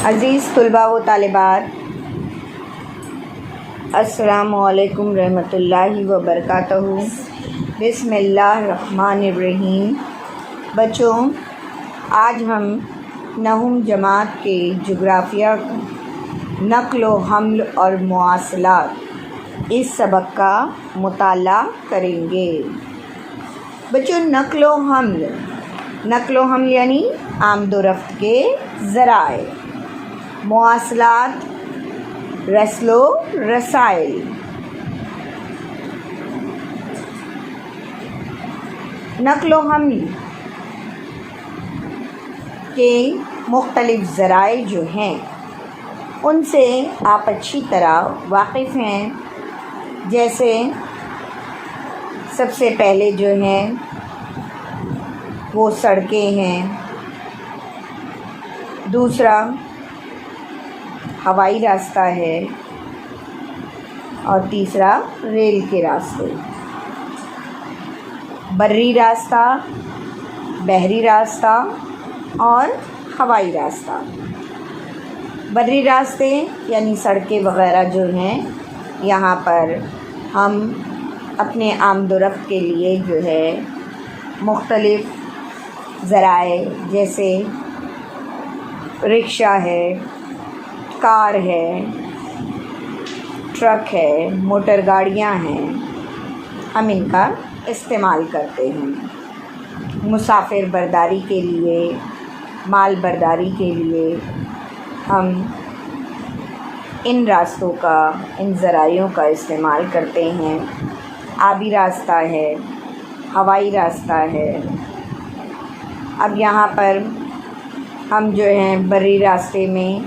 عزیز طلباء و طالبات، السلام علیکم رحمۃ اللہ وبرکاتہ۔ بسم اللہ الرحمن الرحیم۔ بچوں، آج ہم نہم جماعت کے جغرافیہ نقل و حمل اور مواصلات اس سبق کا مطالعہ کریں گے۔ بچوں، نقل و حمل یعنی آمد و رفت کے ذرائع، مواصلات رسل و رسائل۔ نقل و حمل کے مختلف ذرائع جو ہیں ان سے آپ اچھی طرح واقف ہیں۔ جیسے سب سے پہلے جو ہیں وہ سڑکیں ہیں، دوسرا ہوائی راستہ ہے، اور تیسرا ریل کے راستے، بری راستہ، بحری راستہ اور ہوائی راستہ۔ بری راستے یعنی سڑکیں وغیرہ جو ہیں، یہاں پر ہم اپنے آمد و رفت کے لیے جو ہے مختلف ذرائع جیسے رکشہ ہے، کار ہے، ٹرک ہے، موٹر گاڑیاں ہیں، ہم ان کا استعمال کرتے ہیں۔ مسافر برداری کے لیے، مال برداری کے لیے ہم ان راستوں کا، ان ذرائعوں کا استعمال کرتے ہیں۔ آبی راستہ ہے، ہوائی راستہ ہے۔ اب یہاں پر ہم جو ہیں بری راستے میں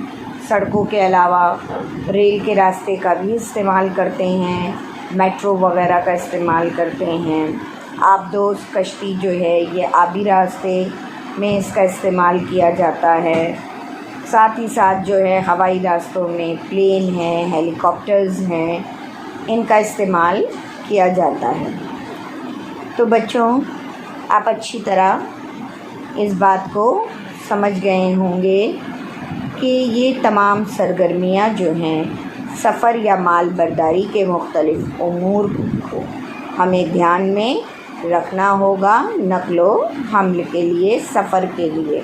سڑکوں کے علاوہ ریل کے راستے کا بھی استعمال کرتے ہیں، میٹرو وغیرہ کا استعمال کرتے ہیں۔ آبدوز کشتی جو ہے یہ آبی راستے میں اس کا استعمال کیا جاتا ہے۔ ساتھ ہی ساتھ جو ہے ہوائی راستوں میں پلین ہیں، ہیلی کاپٹرز ہیں، ان کا استعمال کیا جاتا ہے۔ تو بچوں، آپ اچھی طرح اس بات کو سمجھ گئے ہوں گے کہ یہ تمام سرگرمیاں جو ہیں سفر یا مال برداری کے مختلف امور کو ہمیں دھیان میں رکھنا ہوگا۔ نقل و حمل کے لیے، سفر کے لیے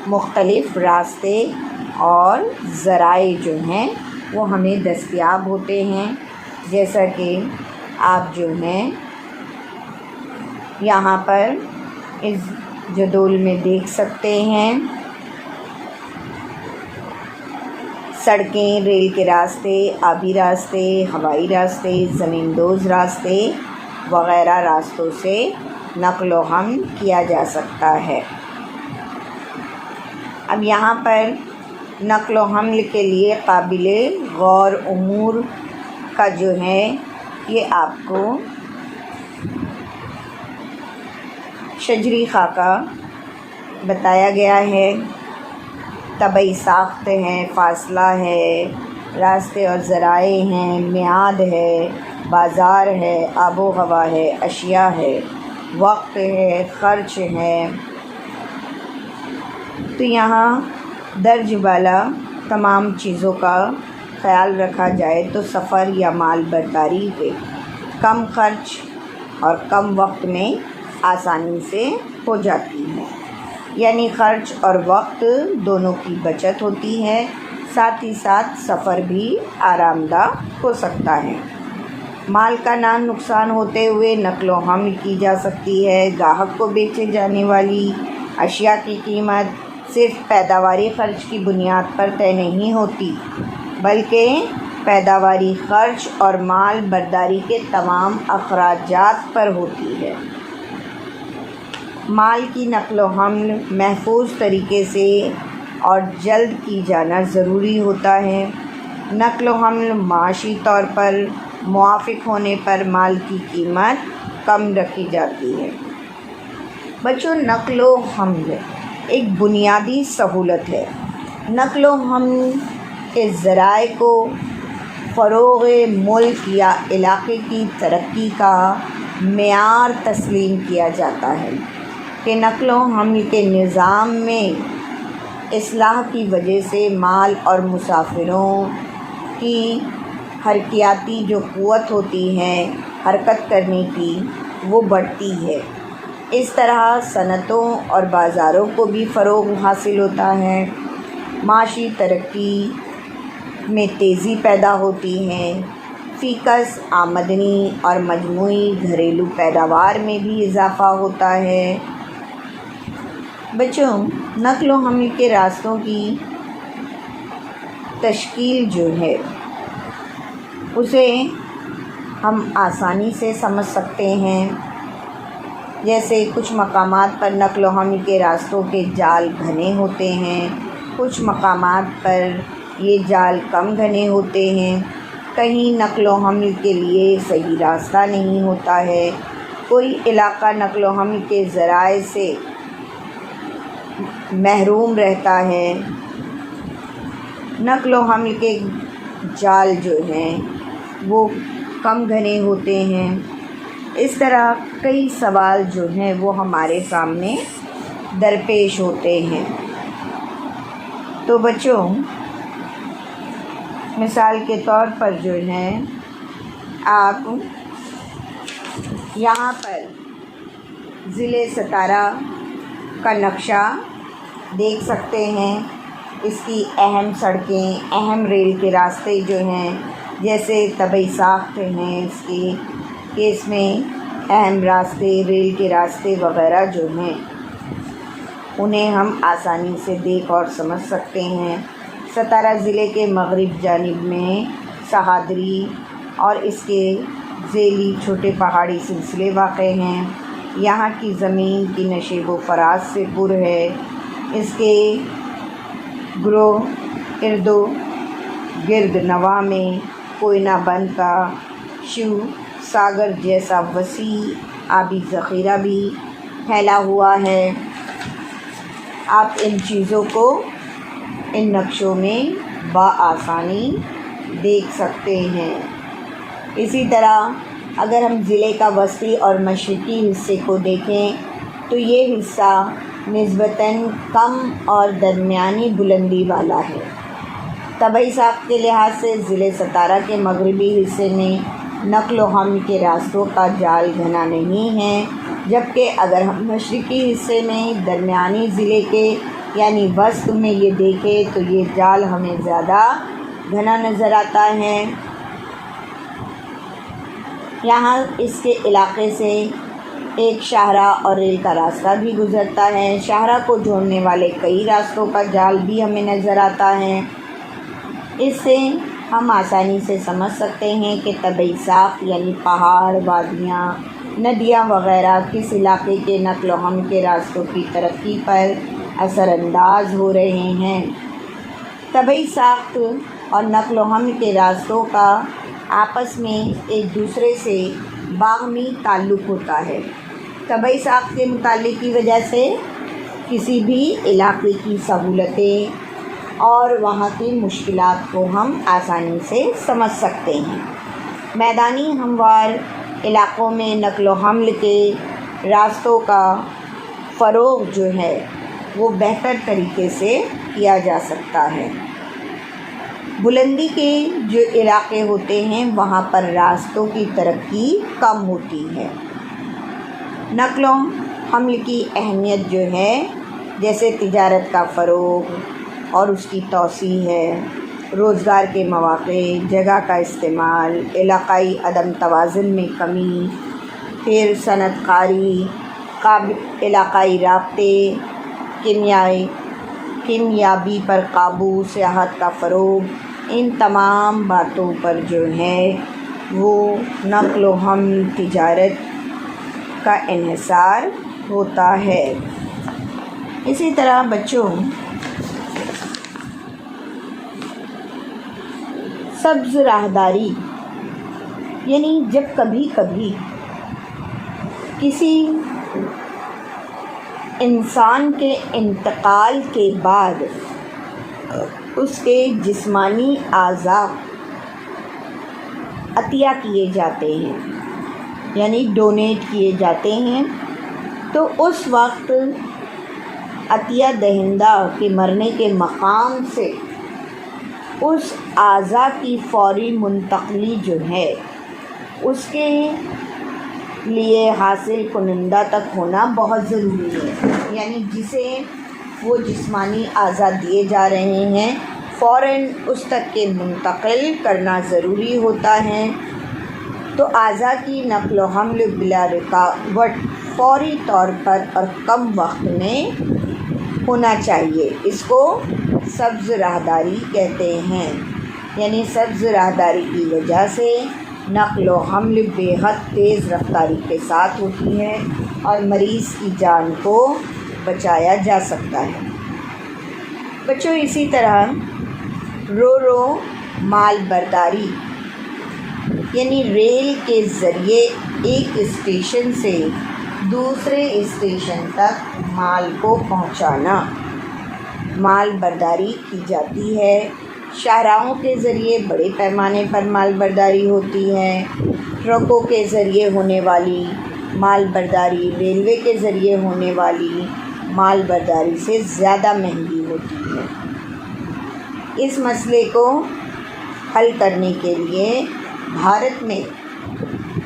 مختلف راستے اور ذرائع جو ہیں وہ ہمیں دستیاب ہوتے ہیں، جیسا کہ آپ جو ہیں یہاں پر اس جدول میں دیکھ سکتے ہیں۔ سڑکیں، ریل کے راستے، آبی راستے، ہوائی راستے، زمین دوز راستے وغیرہ راستوں سے نقل و حمل کیا جا سکتا ہے۔ اب یہاں پر نقل و حمل کے لیے قابل غور امور کا جو ہے یہ آپ کو شجری خاکہ بتایا گیا ہے۔ طبعی ساخت ہے، فاصلہ ہے، راستے اور ذرائع ہیں، میعاد ہے، بازار ہے، آب و ہوا ہے، اشیاء ہے، وقت ہے، خرچ ہے۔ تو یہاں درج بالا تمام چیزوں کا خیال رکھا جائے تو سفر یا مال برداری کے کم خرچ اور کم وقت میں آسانی سے ہو جاتی ہے، یعنی خرچ اور وقت دونوں کی بچت ہوتی ہے، ساتھ ہی ساتھ سفر بھی آرام دہ ہو سکتا ہے۔ مال کا نقصان ہوتے ہوئے نقل و حمل کی جا سکتی ہے۔ گاہک کو بیچے جانے والی اشیاء کی قیمت صرف پیداواری خرچ کی بنیاد پر طے نہیں ہوتی، بلکہ پیداواری خرچ اور مال برداری کے تمام اخراجات پر ہوتی ہے۔ مال کی نقل و حمل محفوظ طریقے سے اور جلد کی جانا ضروری ہوتا ہے۔ نقل و حمل معاشی طور پر موافق ہونے پر مال کی قیمت کم رکھی جاتی ہے۔ بچوں، نقل و حمل ایک بنیادی سہولت ہے۔ نقل و حمل کے ذرائع کو فروغ ملک یا علاقے کی ترقی کا معیار تسلیم کیا جاتا ہے کہ نقل و حمل کے نظام میں اصلاح کی وجہ سے مال اور مسافروں کی حرکیاتی جو قوت ہوتی ہے حرکت کرنے کی وہ بڑھتی ہے۔ اس طرح صنعتوں اور بازاروں کو بھی فروغ حاصل ہوتا ہے، معاشی ترقی میں تیزی پیدا ہوتی ہے، فی کس آمدنی اور مجموعی گھریلو پیداوار میں بھی اضافہ ہوتا ہے۔ بچوں، نقل و حمل کے راستوں کی تشکیل جو ہے اسے ہم آسانی سے سمجھ سکتے ہیں۔ جیسے کچھ مقامات پر نقل و حمل کے راستوں کے جال گھنے ہوتے ہیں، کچھ مقامات پر یہ جال کم گھنے ہوتے ہیں، کہیں نقل و حمل کے لیے صحیح راستہ نہیں ہوتا ہے، کوئی علاقہ نقل و حمل کے ذرائع سے محروم رہتا ہے، نقل و حمل کے جال جو ہیں وہ کم گھنے ہوتے ہیں۔ اس طرح کئی سوال جو ہیں وہ ہمارے سامنے درپیش ہوتے ہیں۔ تو بچوں، مثال کے طور پر جو ہے آپ یہاں پر ضلع ستارہ کا نقشہ دیکھ سکتے ہیں۔ اس کی اہم سڑکیں، اہم ریل کے راستے جو ہیں جیسے طبعی ساخت ہیں اس کی، کہ اس میں اہم راستے، ریل کے راستے وغیرہ جو ہیں انہیں ہم آسانی سے دیکھ اور سمجھ سکتے ہیں۔ ستارہ ضلع کے مغرب جانب میں سہادری اور اس کے ذیلی چھوٹے پہاڑی سلسلے واقع ہیں۔ یہاں کی زمین کی نشیب و فراز سے پر ہے۔ اس کے گروہ ارد و گرد نواح میں کوئنہ بند کا شیو ساگر جیسا وسیع آبی ذخیرہ بھی پھیلا ہوا ہے۔ آپ ان چیزوں کو ان نقشوں میں بآسانی دیکھ سکتے ہیں۔ اسی طرح اگر ہم ضلع کا وسطی اور مشرقی حصے کو دیکھیں تو یہ حصہ نسبتاً کم اور درمیانی بلندی والا ہے۔ طبعی ساخت کے لحاظ سے ضلع ستارہ کے مغربی حصے میں نقل و حمل کے راستوں کا جال گھنا نہیں ہے، جبکہ اگر ہم مشرقی حصے میں درمیانی ضلع کے یعنی وسط میں یہ دیکھیں تو یہ جال ہمیں زیادہ گھنا نظر آتا ہے۔ یہاں اس کے علاقے سے ایک شاہراہ اور ریل کا راستہ بھی گزرتا ہے۔ شاہراہ کو جوڑنے والے کئی راستوں کا جال بھی ہمیں نظر آتا ہے۔ اس سے ہم آسانی سے سمجھ سکتے ہیں کہ طبعی ساخت یعنی پہاڑ، وادیاں، ندیاں وغیرہ کس علاقے کے نقل و حمل کے راستوں کی ترقی پر اثر انداز ہو رہے ہیں۔ طبعی ساخت اور نقل و حمل کے راستوں کا آپس میں ایک دوسرے سے باہمی تعلق ہوتا ہے۔ طبعی ساخت کے متعلق کی وجہ سے کسی بھی علاقے کی سہولتیں اور وہاں کی مشکلات کو ہم آسانی سے سمجھ سکتے ہیں۔ میدانی ہموار علاقوں میں نقل و حمل کے راستوں کا فروغ جو ہے وہ بہتر طریقے سے کیا جا سکتا ہے۔ بلندی کے جو علاقے ہوتے ہیں وہاں پر راستوں کی ترقی کم ہوتی ہے۔ نقل و حمل کی اہمیت جو ہے جیسے تجارت کا فروغ اور اس کی توسیع ہے، روزگار کے مواقع، جگہ کا استعمال، علاقائی عدم توازن میں کمی، پھر صنعت کاری، علاقائی رابطے، کیمیابی پر قابو، سیاحت کا فروغ، ان تمام باتوں پر جو ہے وہ نقل و حمل تجارت کا انحصار ہوتا ہے۔ اسی طرح بچوں، سبز راہداری یعنی جب کبھی کبھی کسی انسان کے انتقال کے بعد اس کے جسمانی اعضاء عطیہ کیے جاتے ہیں یعنی ڈونیٹ کیے جاتے ہیں، تو اس وقت عطیہ دہندہ کے مرنے کے مقام سے اس اعضاء کی فوری منتقلی جو ہے اس کے لیے حاصل کنندہ تک ہونا بہت ضروری ہے، یعنی جسے وہ جسمانی اعضاء دیے جا رہے ہیں فوراً اس تک کے منتقل کرنا ضروری ہوتا ہے۔ تو اعضاء کی نقل و حمل بلا رکاوٹ فوری طور پر اور کم وقت میں ہونا چاہیے، اس کو سبز راہداری کہتے ہیں، یعنی سبز راہداری کی وجہ سے نقل و حمل بے حد تیز رفتاری کے ساتھ ہوتی ہے اور مریض کی جان کو بچایا جا سکتا ہے۔ بچوں، اسی طرح رو مال برداری یعنی ریل کے ذریعے ایک اسٹیشن سے دوسرے اسٹیشن تک مال کو پہنچانا مال برداری کی جاتی ہے۔ شاہراہوں کے ذریعے بڑے پیمانے پر مال برداری ہوتی ہے۔ ٹرکوں کے ذریعے ہونے والی مال برداری ریلوے کے ذریعے ہونے والی مال برداری سے زیادہ مہنگی ہوتی ہے۔ اس مسئلے کو حل کرنے کے لیے بھارت میں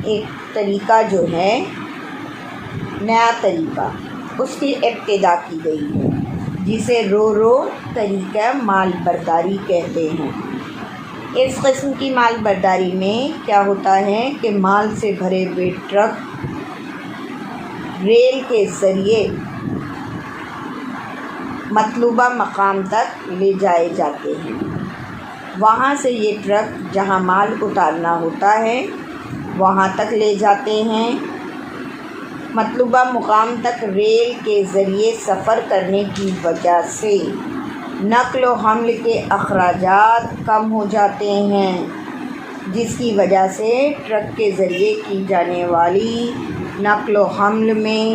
ایک طریقہ جو ہے، نیا طریقہ، اس کی ابتدا کی گئی ہے، جسے رو طریقہ مال برداری کہتے ہیں۔ اس قسم کی مال برداری میں کیا ہوتا ہے کہ مال سے بھرے ہوئے ٹرک ریل کے ذریعے مطلوبہ مقام تک لے جائے جاتے ہیں۔ وہاں سے یہ ٹرک جہاں مال اتارنا ہوتا ہے وہاں تک لے جاتے ہیں۔ مطلوبہ مقام تک ریل کے ذریعے سفر کرنے کی وجہ سے نقل و حمل کے اخراجات کم ہو جاتے ہیں، جس کی وجہ سے ٹرک کے ذریعے کی جانے والی نقل و حمل میں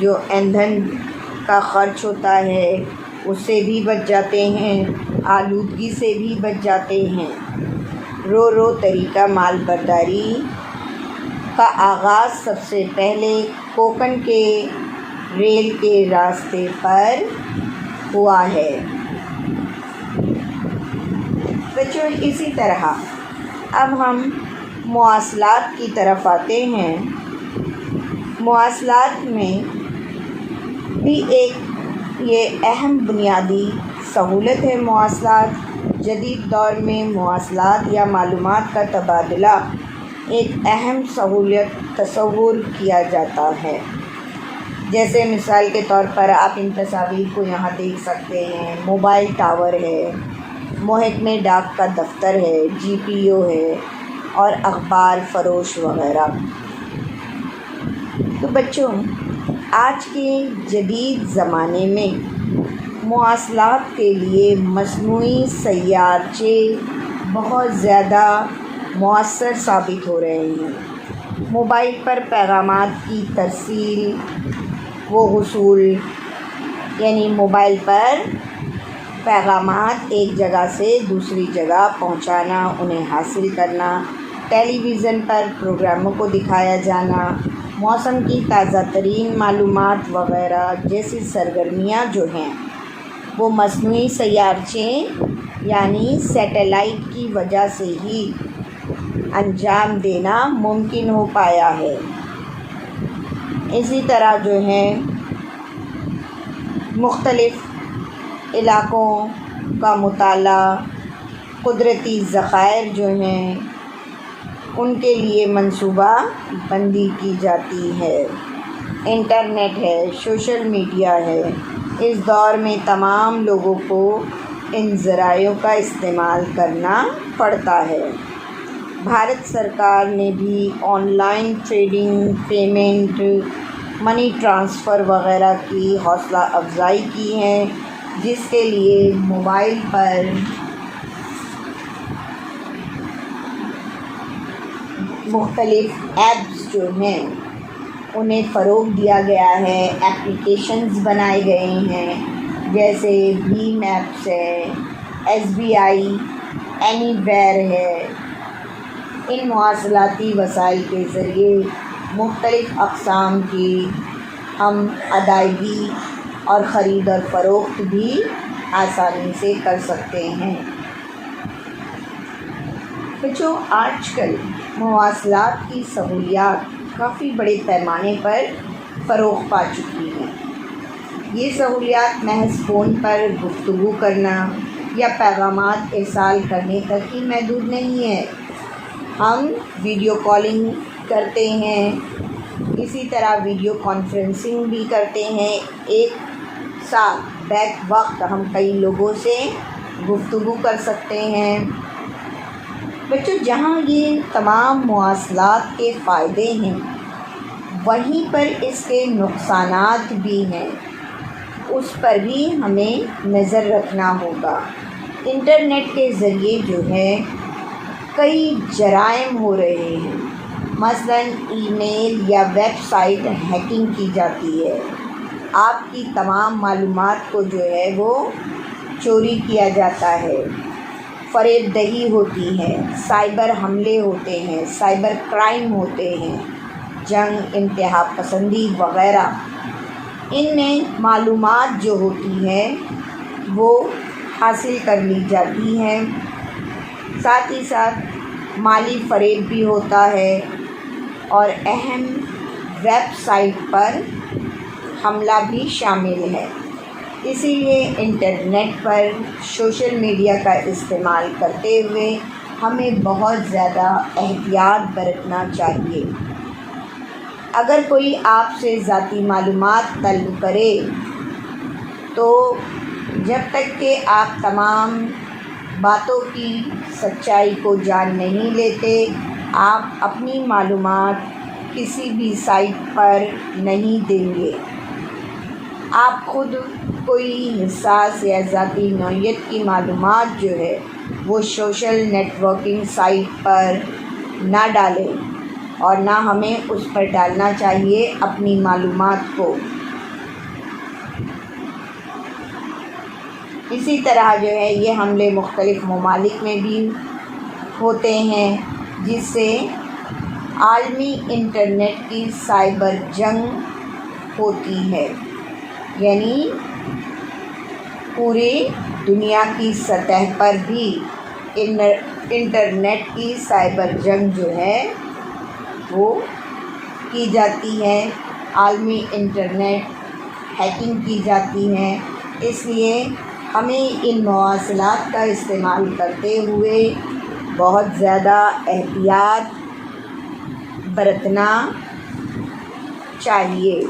جو ایندھن کا خرچ ہوتا ہے اس سے بھی بچ جاتے ہیں، آلودگی سے بھی بچ جاتے ہیں۔ رو طریقہ مال برداری کا آغاز سب سے پہلے کوکن کے ریل کے راستے پر ہوا ہے۔ بچوں، اسی طرح اب ہم مواصلات کی طرف آتے ہیں۔ مواصلات میں بھی ایک یہ اہم بنیادی سہولت ہے۔ مواصلات جدید دور میں مواصلات یا معلومات کا تبادلہ ایک اہم سہولت تصور کیا جاتا ہے۔ جیسے مثال کے طور پر آپ ان تصاویر کو یہاں دیکھ سکتے ہیں۔ موبائل ٹاور ہے، محکمہ ڈاک کا دفتر ہے، GPO ہے اور اخبار فروش وغیرہ۔ تو بچوں، آج کے جدید زمانے میں مواصلات کے لیے مصنوعی سیارچے بہت زیادہ مؤثر ثابت ہو رہے ہیں۔ موبائل پر پیغامات کی ترسیل و حصول، یعنی موبائل پر پیغامات ایک جگہ سے دوسری جگہ پہنچانا، انہیں حاصل کرنا، ٹیلی ویژن پر پروگراموں کو دکھایا جانا، موسم کی تازہ ترین معلومات وغیرہ جیسی سرگرمیاں جو ہیں وہ مصنوعی سیارچے یعنی سیٹلائٹ کی وجہ سے ہی انجام دینا ممکن ہو پایا ہے۔ اسی طرح جو ہے مختلف علاقوں کا مطالعہ، قدرتی ذخائر جو ہیں ان کے لیے منصوبہ بندی کی جاتی ہے۔ انٹرنیٹ ہے، سوشل میڈیا ہے۔ اس دور میں تمام لوگوں کو ان ذرائع کا استعمال کرنا پڑتا ہے۔ بھارت سرکار نے بھی on line trading, payment, money transfer وغیرہ کی حوصلہ افزائی کی ہے، جس کے لیے موبائل پر مختلف ایپس جو ہیں انہیں فروغ دیا گیا ہے، ایپلیکیشنز بنائے گئے ہیں، جیسے بھیم ایپس ہے، SBI اینی ویئر ہے۔ ان مواصلاتی وسائل کے ذریعے مختلف اقسام کی ہم ادائیگی اور خرید اور فروخت بھی آسانی سے کر سکتے ہیں۔ بچوں، آج کل مواصلات کی سہولیات کافی بڑے پیمانے پر فروغ پا چکی ہیں۔ یہ سہولیات محض فون پر گفتگو کرنا یا پیغامات ارسال کرنے تک ہی محدود نہیں ہے۔ ہم ویڈیو کالنگ کرتے ہیں، اسی طرح ویڈیو کانفرنسنگ بھی کرتے ہیں۔ ایک ساتھ بیک وقت ہم کئی لوگوں سے گفتگو کر سکتے ہیں۔ بچوں، جہاں یہ تمام مواصلات کے فائدے ہیں، وہیں پر اس کے نقصانات بھی ہیں، اس پر بھی ہمیں نظر رکھنا ہوگا۔ انٹرنیٹ کے ذریعے جو ہے کئی جرائم ہو رہے ہیں، مثلاً ای میل یا ویب سائٹ ہیکنگ کی جاتی ہے، آپ کی تمام معلومات کو جو ہے وہ چوری کیا جاتا ہے، فریب دہی ہوتی ہے، سائبر حملے ہوتے ہیں، سائبر کرائم ہوتے ہیں، جنگ، انتہا پسندی وغیرہ۔ ان میں معلومات جو ہوتی ہے وہ حاصل کر لی جاتی ہیں، ساتھ ہی ساتھ مالی فریب بھی ہوتا ہے اور اہم ویب سائٹ پر حملہ بھی شامل ہے۔ اسی لیے انٹرنیٹ پر سوشل میڈیا کا استعمال کرتے ہوئے ہمیں بہت زیادہ احتیاط برتنا چاہیے۔ اگر کوئی آپ سے ذاتی معلومات طلب کرے تو جب تک کہ آپ تمام باتوں کی سچائی کو جان نہیں لیتے، آپ اپنی معلومات کسی بھی سائٹ پر نہیں دیں گے۔ آپ خود کوئی حساس یا ذاتی نوعیت کی معلومات جو ہے وہ سوشل نیٹ ورکنگ سائٹ پر نہ ڈالیں، اور نہ ہمیں اس پر ڈالنا چاہیے اپنی معلومات کو۔ اسی طرح جو ہے یہ حملے مختلف ممالک میں بھی ہوتے ہیں، جس سے عالمی انٹرنیٹ کی سائبر جنگ ہوتی ہے، یعنی پوری دنیا کی سطح پر بھی انٹرنیٹ کی سائبر جنگ جو ہے وہ کی جاتی ہے، عالمی انٹرنیٹ ہیکنگ کی جاتی ہے۔ اس لیے ہمیں ان مواصلات کا استعمال کرتے ہوئے بہت زیادہ احتیاط برتنا چاہیے۔